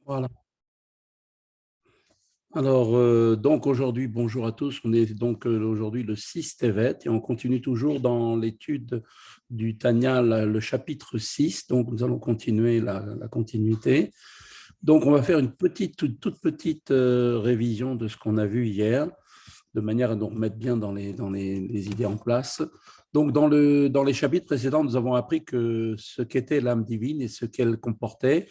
Voilà. Alors, donc aujourd'hui, bonjour à tous. On est donc aujourd'hui le 6 Tevet et on continue toujours dans l'étude du Tanya, le chapitre 6. Donc, nous allons continuer la continuité. Donc, on va faire une petite, toute petite révision de ce qu'on a vu hier, de manière à nous remettre bien dans les idées en place. Donc, dans les chapitres précédents, nous avons appris que ce qu'était l'âme divine et ce qu'elle comportait.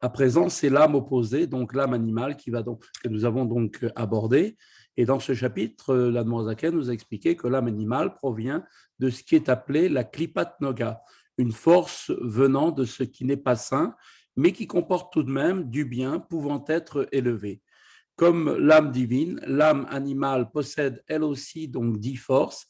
À présent, c'est l'âme opposée, donc l'âme animale que nous avons donc abordée. Et dans ce chapitre, l'Admorazaken nous a expliqué que l'âme animale provient de ce qui est appelé la klipat noga, une force venant de ce qui n'est pas sain, mais qui comporte tout de même du bien pouvant être élevé. Comme l'âme divine, l'âme animale possède elle aussi donc 10 forces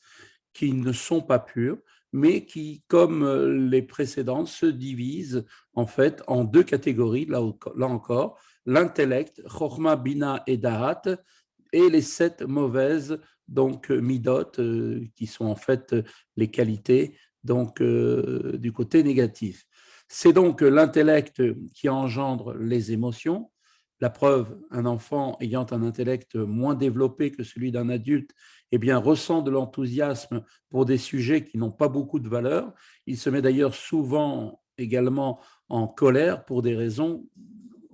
qui ne sont pas pures, mais qui, comme les précédentes, se divisent en fait en deux catégories, là encore, l'intellect, chorma, bina et dahat, et les 7 mauvaises donc midot, qui sont en fait les qualités donc du côté négatif. C'est donc l'intellect qui engendre les émotions. La preuve, un enfant ayant un intellect moins développé que celui d'un adulte, eh bien, ressent de l'enthousiasme pour des sujets qui n'ont pas beaucoup de valeur. Il se met d'ailleurs souvent également en colère pour des raisons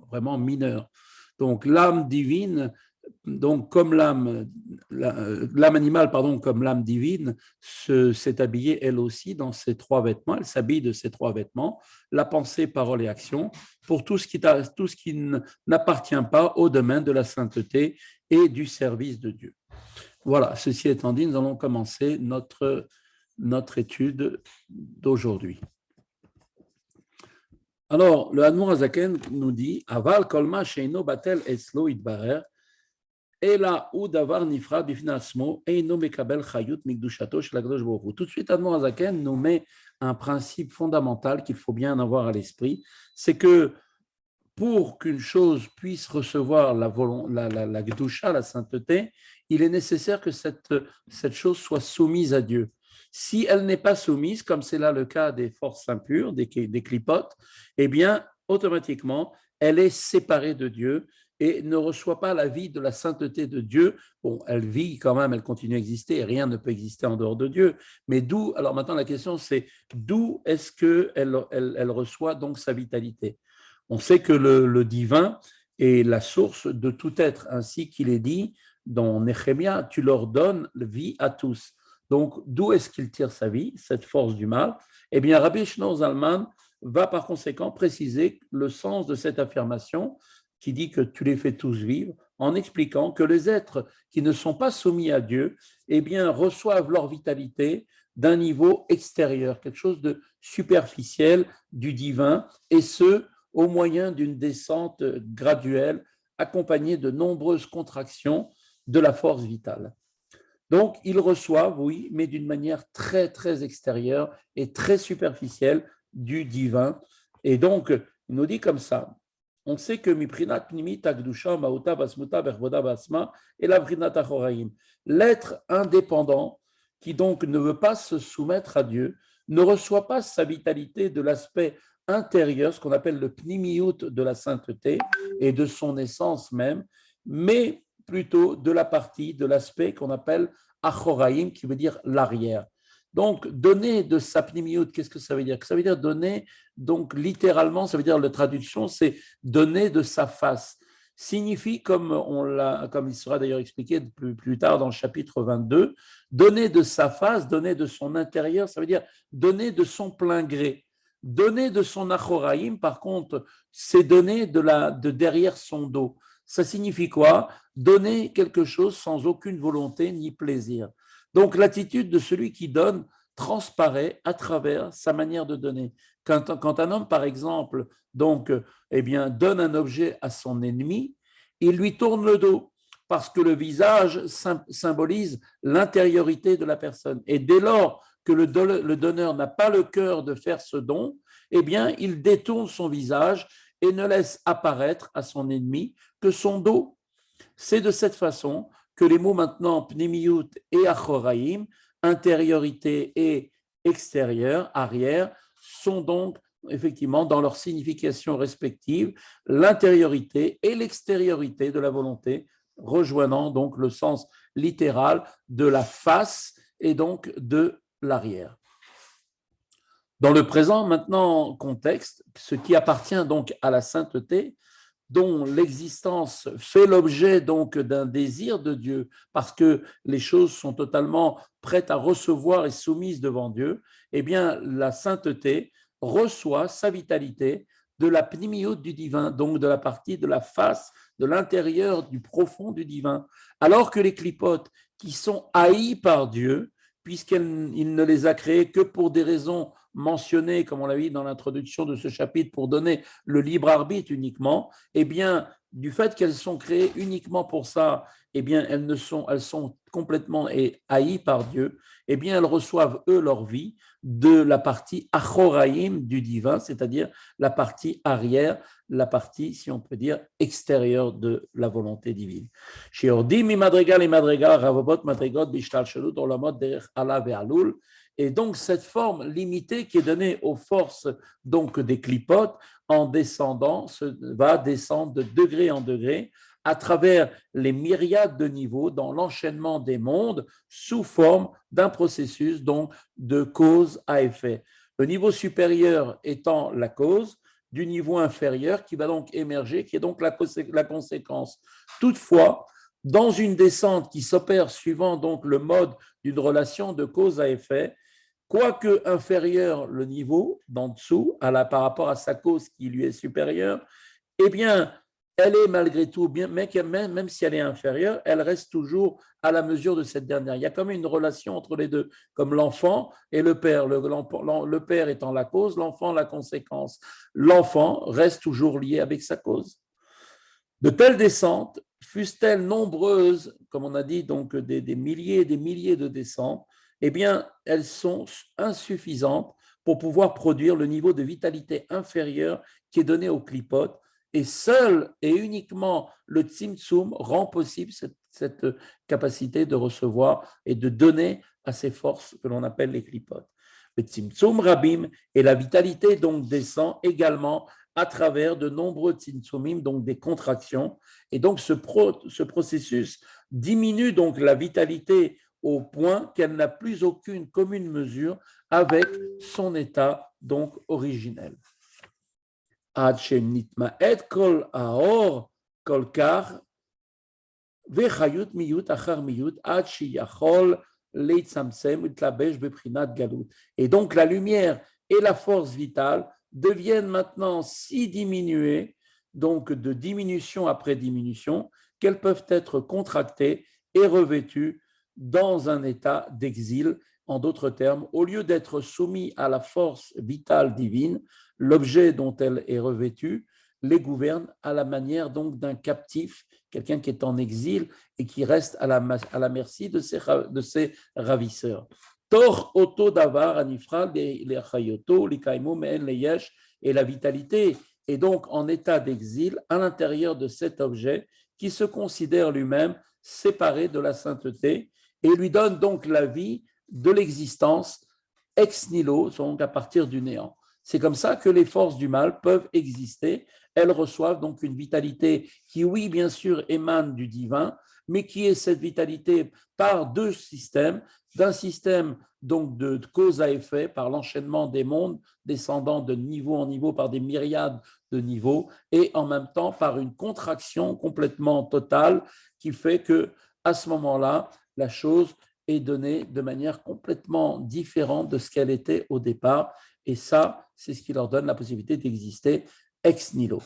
vraiment mineures. Donc l'âme divine, donc comme l'âme animale, pardon, comme l'âme divine, s'est habillée elle aussi dans ces 3 vêtements. Elle s'habille de ces 3 vêtements, la pensée, parole et action, pour tout ce qui n'appartient pas au domaine de la sainteté et du service de Dieu. Voilà, ceci étant dit, nous allons commencer notre étude d'aujourd'hui. Alors, le Admor Azaken nous dit Aval kolma sheino batel eslo idbarer, ela ou davar nifra bifnasmo eino mekabel chayut mikdushato shel HaKadosh Baruch Hu. Tout de suite, Admor Azaken nous met un principe fondamental qu'il faut bien avoir à l'esprit, c'est que pour qu'une chose puisse recevoir la Gdusha, la sainteté, il est nécessaire que cette chose soit soumise à Dieu. Si elle n'est pas soumise, comme c'est là le cas des forces impures, des clipotes, eh bien, automatiquement, elle est séparée de Dieu et ne reçoit pas la vie de la sainteté de Dieu. Bon, elle vit quand même, elle continue à exister, et rien ne peut exister en dehors de Dieu. Mais d'où, alors maintenant la question c'est, d'où est-ce qu'elle reçoit donc sa vitalité? On sait que le divin est la source de tout être, ainsi qu'il est dit dans Néhémia, tu leur donnes vie à tous. Donc, d'où est-ce qu'il tire sa vie, cette force du mal? Eh bien, Rabbi Shlomo Zalman va par conséquent préciser le sens de cette affirmation qui dit que tu les fais tous vivre, en expliquant que les êtres qui ne sont pas soumis à Dieu, eh bien, reçoivent leur vitalité d'un niveau extérieur, quelque chose de superficiel du divin, et ce, au moyen d'une descente graduelle accompagnée de nombreuses contractions de la force vitale. Donc, ils reçoivent, oui, mais d'une manière très, très extérieure et très superficielle du divin. Et donc, il nous dit comme ça. On sait que Miprinat Pnimit Akdusha Mauta Basmuta Bervoda Basma et la Prinat Achoraim. L'être indépendant, qui donc ne veut pas se soumettre à Dieu, ne reçoit pas sa vitalité de l'aspect intérieur, ce qu'on appelle le Pnimiyut de la sainteté et de son essence même, mais plutôt de la partie, de l'aspect qu'on appelle Achoraim, qui veut dire l'arrière. Donc, donner de sa pnimiyut, qu'est-ce que ça veut dire? Ça veut dire donner, donc littéralement, ça veut dire la traduction, c'est donner de sa face. Signifie, comme il sera d'ailleurs expliqué plus tard dans le chapitre 22, donner de sa face, donner de son intérieur, ça veut dire donner de son plein gré. Donner de son achoraim, par contre, c'est donner de derrière son dos. Ça signifie quoi? Donner quelque chose sans aucune volonté ni plaisir. Donc l'attitude de celui qui donne transparaît à travers sa manière de donner. Quand un homme, par exemple, donc, eh bien, donne un objet à son ennemi, il lui tourne le dos parce que le visage symbolise l'intériorité de la personne. Et dès lors que le donneur n'a pas le cœur de faire ce don, eh bien, il détourne son visage et ne laisse apparaître à son ennemi que son dos. C'est de cette façon que les mots maintenant pnimiyut et achoraim, intériorité et extérieur, arrière, sont donc effectivement, dans leur signification respective, l'intériorité et l'extériorité de la volonté, rejoignant donc le sens littéral de la face et donc de l'arrière. Dans le présent, maintenant, contexte, ce qui appartient donc à la sainteté, dont l'existence fait l'objet donc d'un désir de Dieu, parce que les choses sont totalement prêtes à recevoir et soumises devant Dieu, eh bien, la sainteté reçoit sa vitalité de la pnimiote du divin, donc de la partie de la face, de l'intérieur, du profond du divin, alors que les clipotes qui sont haïs par Dieu, puisqu'il ne les a créés que pour des raisons mentionnées, comme on l'a vu dans l'introduction de ce chapitre, pour donner le libre arbitre uniquement, eh bien, du fait qu'elles sont créées uniquement pour ça, eh bien, elles sont complètement haïes par Dieu, eh bien, elles reçoivent, eux, leur vie de la partie achoraïm du divin, c'est-à-dire la partie arrière, la partie, si on peut dire, extérieure de la volonté divine. Et donc, cette forme limitée qui est donnée aux forces donc, des clipotes, en descendant, va descendre de degré en degré à travers les myriades de niveaux dans l'enchaînement des mondes sous forme d'un processus donc, de cause à effet. Le niveau supérieur étant la cause, du niveau inférieur qui va donc émerger, qui est donc la conséquence. Toutefois, dans une descente qui s'opère suivant donc le mode d'une relation de cause à effet, quoique inférieur le niveau d'en dessous par rapport à sa cause qui lui est supérieure, eh bien, elle est malgré tout, même si elle est inférieure, elle reste toujours à la mesure de cette dernière. Il y a comme une relation entre les deux, comme l'enfant et le père. Le père étant la cause, l'enfant la conséquence. L'enfant reste toujours lié avec sa cause. De telles descentes, fussent-elles nombreuses, comme on a dit, donc des milliers et des milliers de descentes, eh bien, elles sont insuffisantes pour pouvoir produire le niveau de vitalité inférieur qui est donné aux clipotes. Et seul et uniquement le Tzimtzum rend possible cette capacité de recevoir et de donner à ces forces que l'on appelle les clipotes. Le Tzimtzum Rabim et la vitalité donc descend également à travers de nombreux Tzimtzumim, donc des contractions. Et donc ce processus diminue donc la vitalité au point qu'elle n'a plus aucune commune mesure avec son état donc originel. עד שנתמעט כל האור כל כך וחיות מיעוט אחר מיעוט עד שיכול להצטמצם ולהתלבש בבחינת גלות. Et donc la lumière et la force vitale deviennent maintenant si diminuées, donc de diminution après diminution, qu'elles peuvent être contractées et revêtues dans un état d'exil. En d'autres termes, au lieu d'être soumis à la force vitale divine, l'objet dont elle est revêtue les gouverne à la manière donc d'un captif, quelqu'un qui est en exil et qui reste à la merci de ses ravisseurs. Tor auto davar anifral les chayoto les kaimo men les yesh, et la vitalité est donc en état d'exil à l'intérieur de cet objet qui se considère lui-même séparé de la sainteté et lui donne donc la vie de l'existence ex nihilo, donc à partir du néant. C'est comme ça que les forces du mal peuvent exister. Elles reçoivent donc une vitalité qui, oui, bien sûr, émane du divin, mais qui est cette vitalité par deux systèmes, d'un système donc de cause à effet, par l'enchaînement des mondes, descendant de niveau en niveau par des myriades de niveaux, et en même temps par une contraction complètement totale qui fait que, à ce moment-là, la chose est donnée de manière complètement différente de ce qu'elle était au départ. Et ça, c'est ce qui leur donne la possibilité d'exister ex nihilo.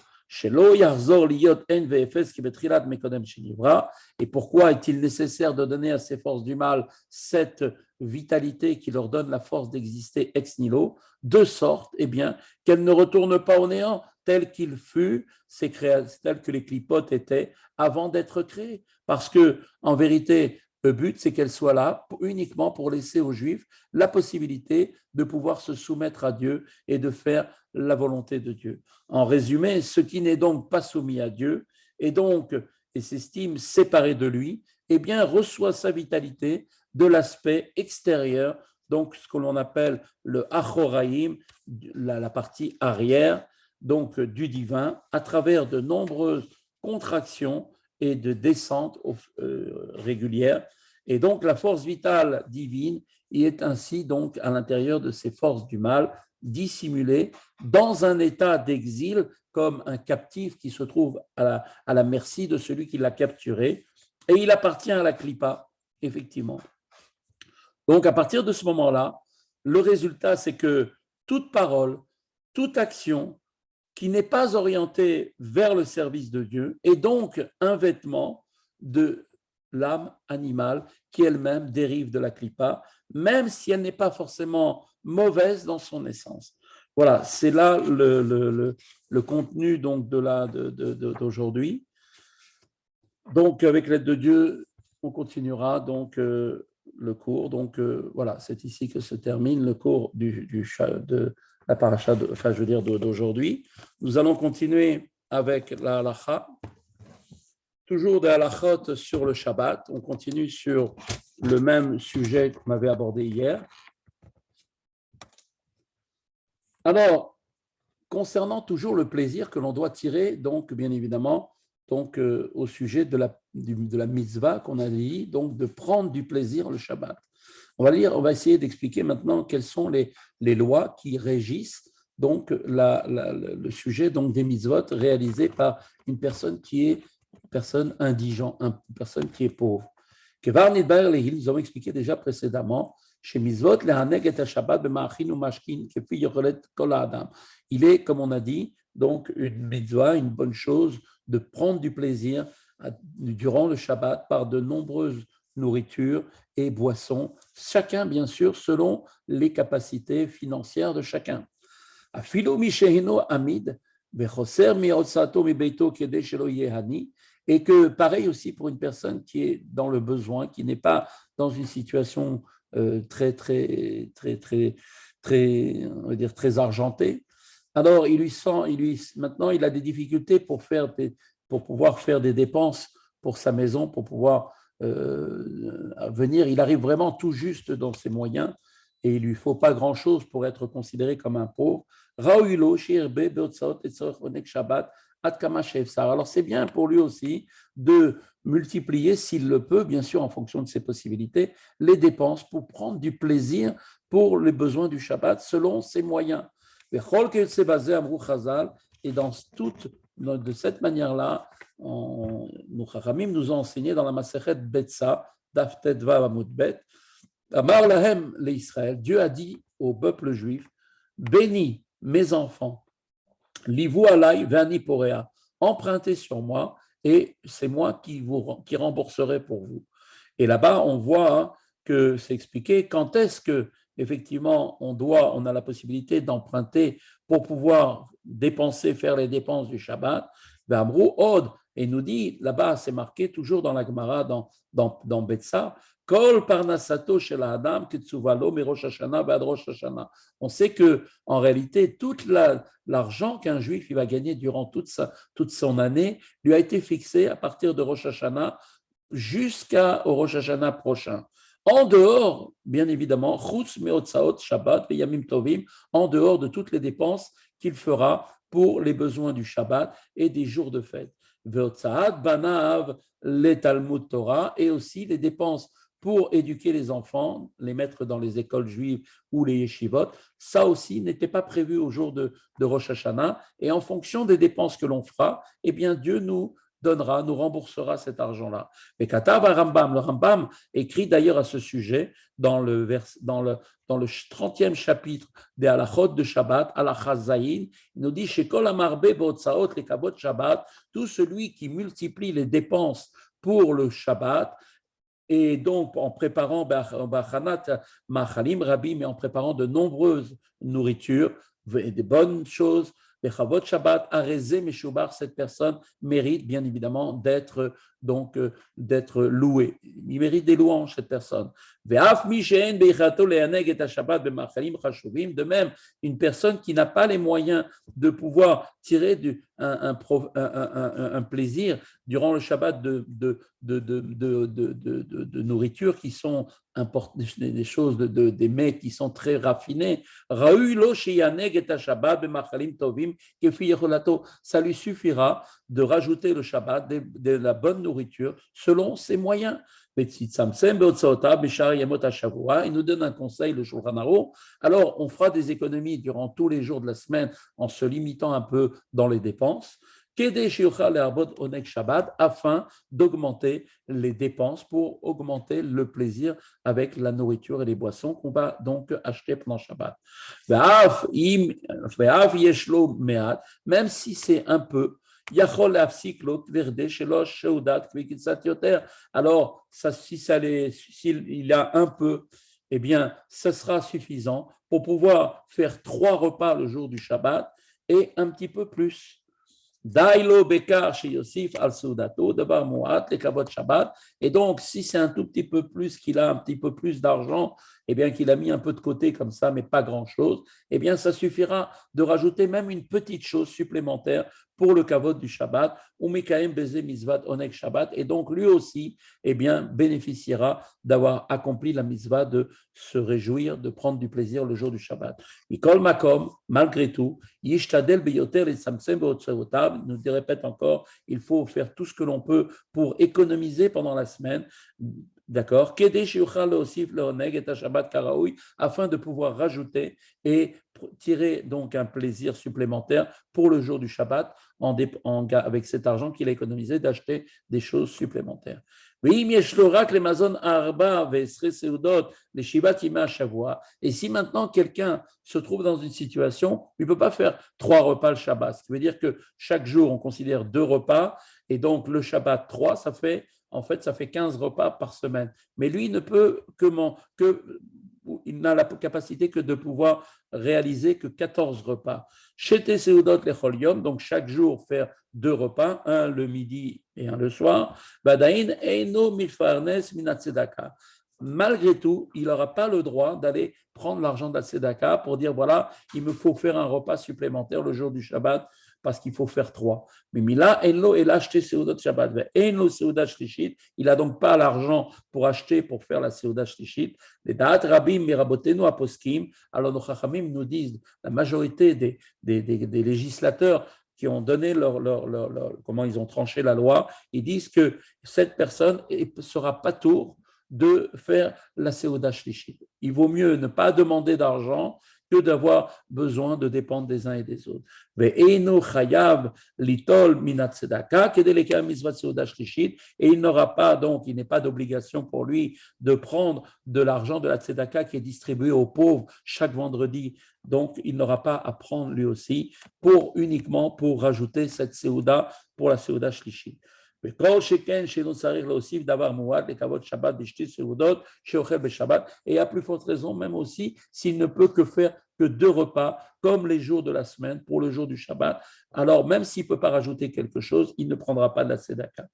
Et pourquoi est-il nécessaire de donner à ces forces du mal cette vitalité qui leur donne la force d'exister ex nihilo, de sorte eh bien, qu'elles ne retournent pas au néant tel qu'il fut, tel que les clipotes étaient avant d'être créés. Parce que, en vérité, le but, c'est qu'elle soit là uniquement pour laisser aux Juifs la possibilité de pouvoir se soumettre à Dieu et de faire la volonté de Dieu. En résumé, ce qui n'est donc pas soumis à Dieu et s'estime séparé de lui, eh bien, reçoit sa vitalité de l'aspect extérieur donc ce que l'on appelle le Achoraïm, la partie arrière, donc du divin, à travers de nombreuses contractions et de descentes régulières. Et donc la force vitale divine y est ainsi donc à l'intérieur de ces forces du mal, dissimulées dans un état d'exil, comme un captif qui se trouve à la merci de celui qui l'a capturé. Et il appartient à la Klippa, effectivement. Donc, à partir de ce moment-là, le résultat, c'est que toute parole, toute action qui n'est pas orientée vers le service de Dieu est donc un vêtement de l'âme animale qui elle-même dérive de la Klippa, même si elle n'est pas forcément mauvaise dans son essence. Voilà, c'est là le contenu donc d'aujourd'hui. Donc, avec l'aide de Dieu, on continuera donc le cours. Donc, voilà, c'est ici que se termine le cours de la paracha, enfin, je veux dire, d'aujourd'hui. Nous allons continuer avec la halacha, toujours des halachot sur le Shabbat. On continue sur le même sujet qu'on avait abordé hier. Alors, concernant toujours le plaisir que l'on doit tirer, donc, bien évidemment, donc, au sujet de la mitzvah qu'on a dit, donc de prendre du plaisir le Shabbat. On va essayer d'expliquer maintenant quelles sont les lois qui régissent donc le sujet donc des mitzvot réalisés par une personne qui est une personne indigente, une personne qui est pauvre. Kevar nidbar lehil, nous avons expliqué déjà précédemment, chez mitzvot lehaneg et Shabbat b'ma'achin ou mashkin kefi yochelet kol ha'adam. Il est, comme on a dit, donc une mitzvah, une bonne chose de prendre du plaisir durant le Shabbat par de nombreuses nourritures et boissons, chacun bien sûr selon les capacités financières de chacun. Afilo mishehino amid vechoser miotsato mibeito kedei shelo yehani, et que pareil aussi pour une personne qui est dans le besoin, qui n'est pas dans une situation très on va dire très argentée. Alors maintenant il a des difficultés pour pouvoir faire des dépenses pour sa maison, pour pouvoir venir. Il arrive vraiment tout juste dans ses moyens et il lui faut pas grand chose pour être considéré comme un pauvre. Alors c'est bien pour lui aussi de multiplier, s'il le peut, bien sûr en fonction de ses possibilités, les dépenses pour prendre du plaisir pour les besoins du Shabbat selon ses moyens. Et de cette manière-là, nos Chachamim nous ont enseigné dans la Masechet Betsa, Daf Tetvav Amud Bet, Amar lahem l'Israël, Dieu a dit au peuple juif, bénis mes enfants, livu alay ve'ani porea, empruntez sur moi et c'est moi qui rembourserai pour vous. Et là-bas, on voit que c'est expliqué quand est-ce que effectivement on a la possibilité d'emprunter pour pouvoir faire les dépenses du Shabbat. Ve'amru od, et nous dit là-bas, c'est marqué toujours dans la Gemara, dans Betsa, Kol parnasato shel ha'adam ketzuvalo mirosh hashana ve'ad rosh hashana. On sait que en réalité tout l'argent qu'un juif il va gagner durant toute son année lui a été fixé à partir de Rosh Hashanah jusqu'au Rosh Hashanah prochain. En dehors, bien évidemment, chutz meotzaot Shabbat ve'yamim tovim, en dehors de toutes les dépenses qu'il fera pour les besoins du Shabbat et des jours de fête. Ve'otzaat banav le Talmud Torah, et aussi les dépenses pour éduquer les enfants, les mettre dans les écoles juives ou les yeshivot. Ça aussi n'était pas prévu au jour de Rosh Hashanah. Et en fonction des dépenses que l'on fera, eh bien Dieu nous remboursera cet argent-là. Mais Katav le Rambam écrit d'ailleurs à ce sujet dans le 30e chapitre des Halachot de Shabbat, Halacha Zayin, il nous dit Shekol amarbe beotzaot lekavot Shabbat, tout celui qui multiplie les dépenses pour le Shabbat, et donc en préparant Bachanat Machalim Rabbi, mais en préparant de nombreuses nourritures, des bonnes choses, Bechavot Shabbat, Arezé Meshubar, cette personne mérite bien évidemment d'être louée. Il mérite des louanges, cette personne. De même, une personne qui n'a pas les moyens de pouvoir tirer un plaisir durant le Shabbat de nourriture qui sont des choses, des mets qui sont très raffinés. Ça lui suffira de rajouter le Shabbat de la bonne nourriture selon ses moyens. Il nous donne un conseil, le Shulchan Aruch. Alors, on fera des économies durant tous les jours de la semaine en se limitant un peu dans les dépenses, afin d'augmenter les dépenses pour augmenter le plaisir avec la nourriture et les boissons qu'on va donc acheter pendant Shabbat. Même si c'est un peu, alors s'il a un peu, eh bien, ça sera suffisant pour pouvoir faire 3 repas le jour du Shabbat et un petit peu plus. Dailo Bekar chez Yosif al Soudato, Devar Moat, les Kavod Shabbat. Et donc, si c'est un tout petit peu plus, qu'il a un petit peu plus d'argent, eh bien, qu'il a mis un peu de côté comme ça, mais pas grand-chose, eh bien, ça suffira de rajouter même une petite chose supplémentaire pour le Kavod du Shabbat, ou Mekaim Beze Mizvat Onek Shabbat. Et donc, lui aussi, eh bien, bénéficiera d'avoir accompli la mitzvah de se réjouir, de prendre du plaisir le jour du Shabbat. Mikol Makom, malgré tout, Yishtadel Beyoter et Samsem Beotsevotav, nous répète encore, il faut faire tout ce que l'on peut pour économiser pendant la semaine, d'accord, afin de pouvoir rajouter et tirer donc un plaisir supplémentaire pour le jour du Shabbat avec cet argent qu'il a économisé d'acheter des choses supplémentaires. Et si maintenant quelqu'un se trouve dans une situation où il ne peut pas faire 3 repas le Shabbat, ce qui veut dire que chaque jour on considère 2 repas, et donc le Shabbat 3, ça fait 15 repas par semaine. Mais lui, il ne peut il n'a la capacité que de pouvoir réaliser que 14 repas. Chez Seudot le Cholium, donc chaque jour faire 2 repas, un le midi et un le soir. Badain Eino Mifarnes Minatzedaka. Malgré tout, il n'aura pas le droit d'aller prendre l'argent de la Tzedaka pour dire voilà, il me faut faire un repas supplémentaire le jour du Shabbat parce qu'il faut faire 3. Mais Mila, Enlo, il a acheté Seudot Shabbat. Enlo Seudat Shlishit, il n'a donc pas l'argent pour acheter, pour faire la Seudat Shlishit. Les Da'at Rabim, Mirabotenu Aposkim, alors nos Chachamim nous disent, la majorité des législateurs qui ont donné comment ils ont tranché la loi, ils disent que cette personne ne sera pas tour de faire la Seudat Shlishit. Il vaut mieux ne pas demander d'argent que d'avoir besoin de dépendre des uns et des autres. Et il n'aura pas, donc, il n'est pas d'obligation pour lui de prendre de l'argent de la tzedaka qui est distribué aux pauvres chaque vendredi. Donc, il n'aura pas à prendre lui aussi uniquement pour rajouter cette seuda pour la seuda shlishit. Et à plus forte raison, même aussi, s'il ne peut que faire que 2 repas, comme les jours de la semaine, pour le jour du Shabbat, alors même s'il ne peut pas rajouter quelque chose, il ne prendra pas de la tzedaka.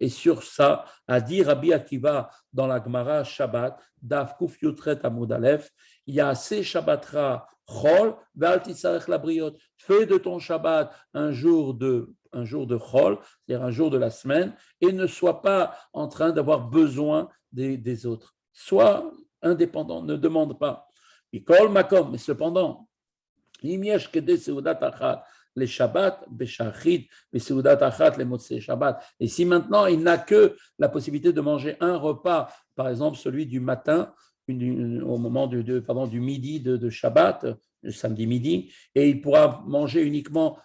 Et sur ça, a dit Rabbi Akiva dans la Gemara Shabbat, Daf Kuf Yutret Amud Aleph, il y a assez Shabbatra Chol, Ve'al Tisarech Labriot. Fais de ton Shabbat un jour de Chol, c'est-à-dire un jour de la semaine, et ne sois pas en train d'avoir besoin des autres. Sois indépendant, ne demande pas. Mais cependant, les Shabbat, Beshachit, les Seudat Achat, les Motzei Shabbat. Et si maintenant il n'a que la possibilité de manger un repas, par exemple celui du matin, au moment du midi de Shabbat, le samedi midi, et il pourra manger uniquement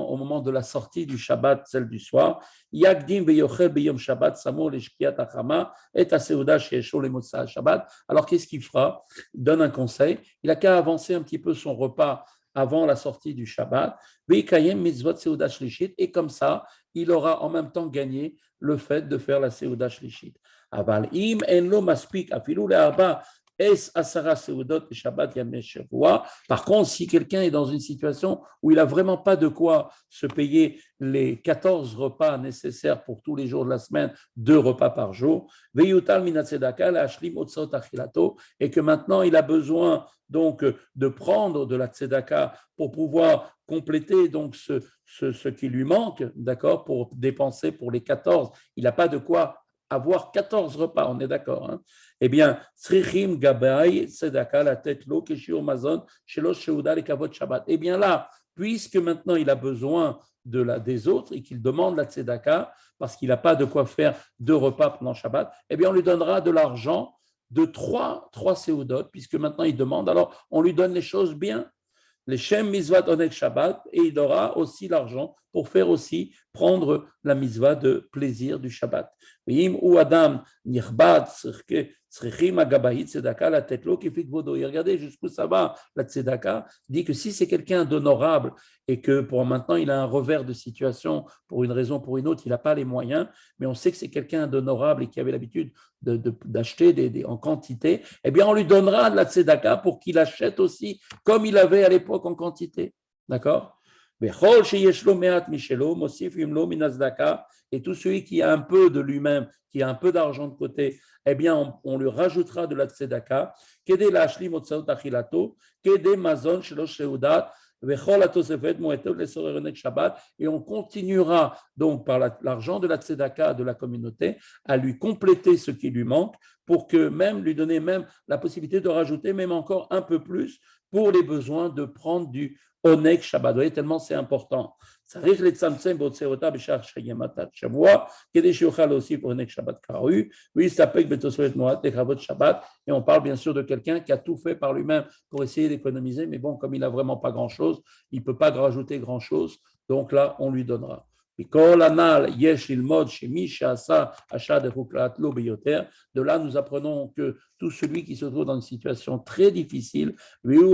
au moment de la sortie du Shabbat, celle du soir. Yagdim veyochel beyom Shabbat samo leshkiat achama et aseuda she'eshol lemotza Shabbat. Alors qu'est-ce qu'il fera? Il donne un conseil. Il n'a qu'à avancer un petit peu son repas avant la sortie du Shabbat. Veikayem mitzvot seuda shlishit, et comme ça, il aura en même temps gagné le fait de faire la seuda shlishit. Aval im en lo maspik afilu le'arba Es asara seudot et Shabbat yamei shavua. Par contre, si quelqu'un est dans une situation où il n'a vraiment pas de quoi se payer les 14 repas nécessaires pour tous les jours de la semaine, 2 repas par jour, veyutal minat tzedaka le'ashlim otzot achilato, et que maintenant il a besoin donc de prendre de la tzedaka pour pouvoir compléter donc ce qui lui manque, d'accord, pour dépenser pour les 14. Il n'a pas de quoi avoir 14 repas, on est d'accord, hein? Eh bien, Srichim Gabai, Tzedaka, la tête l'eau, Keshio Mazon, Shelo Sheuda, les Kavod Shabbat. Eh bien là, puisque maintenant il a besoin des autres et qu'il demande la Tzedaka, parce qu'il n'a pas de quoi faire 2 repas pendant Shabbat, eh bien on lui donnera de l'argent de 3 Seudot, puisque maintenant il demande, alors on lui donne les choses bien, les Shem Mizvat Onek Shabbat, et il aura aussi l'argent pour faire aussi prendre la mitzvah de plaisir du Shabbat. Ou Adam Nirbat Tzrichim Agabahit Tzedaka la Tetlo Kifik Vodo. Et regardez jusqu'où ça va, la Tzedaka dit que si c'est quelqu'un d'honorable et que pour maintenant il a un revers de situation pour une raison ou pour une autre, il n'a pas les moyens, mais on sait que c'est quelqu'un d'honorable et qui avait l'habitude d'acheter en quantité, eh bien on lui donnera de la Tzedaka pour qu'il achète aussi comme il avait à l'époque en quantité. D'accord? Et tout celui qui a un peu de lui-même, qui a un peu d'argent de côté, eh bien, on lui rajoutera de la tzedaka, et on continuera donc par l'argent de la tzedaka de la communauté à lui compléter ce qui lui manque pour que même lui donner même la possibilité de rajouter même encore un peu plus pour les besoins de prendre du Onek Shabbat. Vous voyez, tellement c'est important. צריך לצמצם בהוצאותיו בשאר ימות השבוע, כדי שיוכל להוסיף עונג שבת כראוי, ויסתפק בתוספות מועט לכבוד שבת. Et on parle bien sûr de quelqu'un qui a tout fait par lui-même pour essayer d'économiser, mais bon, comme il n'a vraiment pas grand-chose, il ne peut pas rajouter grand-chose, donc là, on lui donnera. De là, nous apprenons que tout celui qui se trouve dans une situation très difficile, il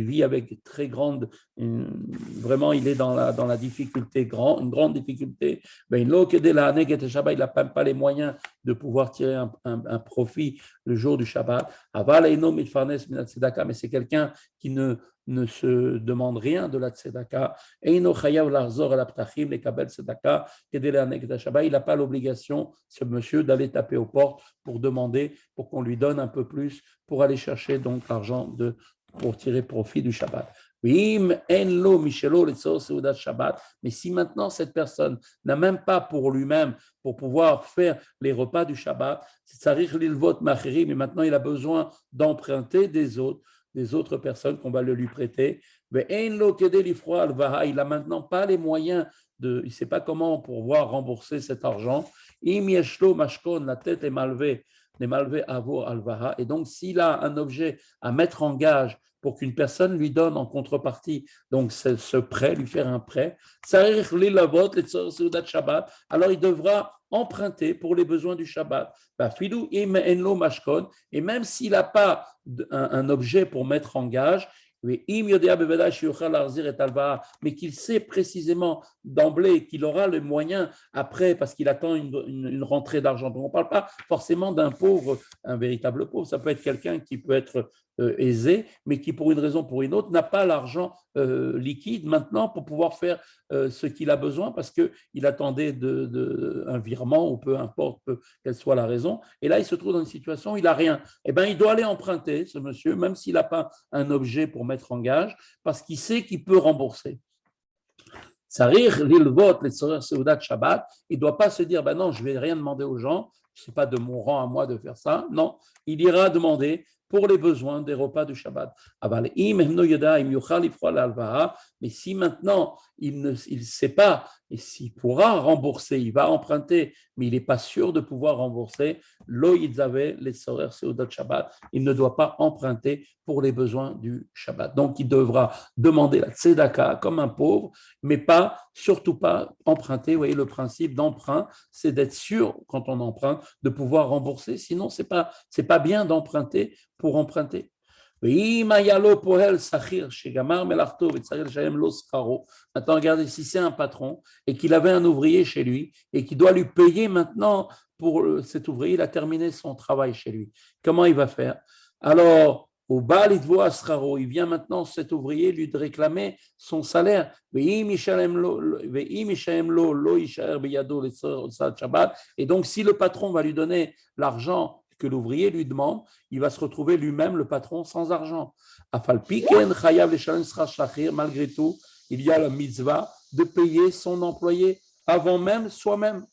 vit avec très grande, vraiment, il est dans la difficulté, une grande difficulté. Il n'a pas les moyens de pouvoir tirer un profit le jour du Shabbat. Mais c'est quelqu'un qui ne se demande rien de la tzedaka. Il n'a pas l'obligation, ce monsieur, d'aller taper aux portes pour demander, pour qu'on lui donne un peu plus, pour aller chercher donc l'argent pour tirer profit du Shabbat. Mais si maintenant cette personne n'a même pas pour lui-même, pour pouvoir faire les repas du Shabbat, mais maintenant il a besoin d'emprunter des autres personnes qu'on va le lui prêter. Il n'a maintenant pas les moyens, il ne sait pas comment pouvoir rembourser cet argent. La tête est malvée. Et donc, s'il a un objet à mettre en gage pour qu'une personne lui donne en contrepartie, donc ce prêt, lui faire un prêt, alors il devra emprunter pour les besoins du Shabbat. Et même s'il n'a pas un objet pour mettre en gage, mais qu'il sait précisément d'emblée qu'il aura le moyen après, parce qu'il attend une rentrée d'argent. Donc on ne parle pas forcément d'un pauvre, un véritable pauvre, ça peut être quelqu'un qui peut être aisé, mais qui pour une raison ou pour une autre n'a pas l'argent liquide maintenant pour pouvoir faire ce qu'il a besoin parce qu'il attendait un virement ou peu importe quelle soit la raison. Et là, il se trouve dans une situation où il n'a rien. Eh bien, il doit aller emprunter, ce monsieur, même s'il n'a pas un objet pour mettre en gage, parce qu'il sait qu'il peut rembourser. Sarir l'ilvot, les tzorer seudat Shabbat, il ne doit pas se dire, ben non, je ne vais rien demander aux gens, ce n'est pas de mon rang à moi de faire ça. Non, il ira demander pour les besoins des repas du Shabbat. Mais si maintenant il ne sait pas et s'il pourra rembourser, il va emprunter, mais il n'est pas sûr de pouvoir rembourser, il ne doit pas emprunter pour les besoins du Shabbat. Donc il devra demander la tzedaka comme un pauvre, mais surtout pas emprunter. Vous voyez, le principe d'emprunt, c'est d'être sûr quand on emprunte de pouvoir rembourser. Sinon, c'est pas bien d'emprunter pour emprunter. Maintenant, regardez, si c'est un patron et qu'il avait un ouvrier chez lui et qu'il doit lui payer maintenant pour cet ouvrier, il a terminé son travail chez lui. Comment il va faire? Alors, au Baal Asraro, il vient maintenant, cet ouvrier, lui de réclamer son salaire. Et donc, si le patron va lui donner l'argent que l'ouvrier lui demande, il va se retrouver lui-même, le patron, sans argent. Malgré tout, il y a la mitzvah de payer son employé avant même soi-même.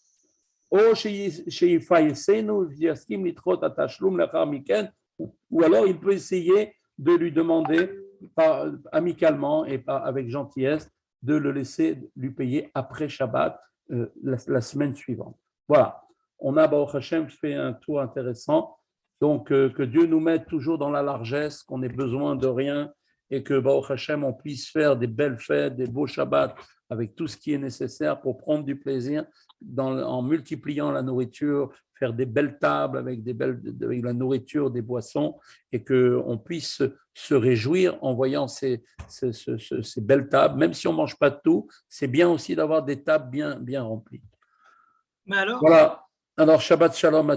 Ou alors il peut essayer de lui demander amicalement et avec gentillesse de le laisser lui payer après Shabbat la semaine suivante. Voilà, on a Baruch Hashem fait un tour intéressant. Donc que Dieu nous mette toujours dans la largesse, qu'on ait besoin de rien et que Baruch Hashem on puisse faire des belles fêtes, des beaux Shabbats avec tout ce qui est nécessaire pour prendre du plaisir en multipliant la nourriture, faire des belles tables avec la nourriture, des boissons, et qu'on puisse se réjouir en voyant ces belles tables. Même si on ne mange pas de tout, c'est bien aussi d'avoir des tables bien remplies. Mais alors, voilà. Alors, Shabbat Shalom à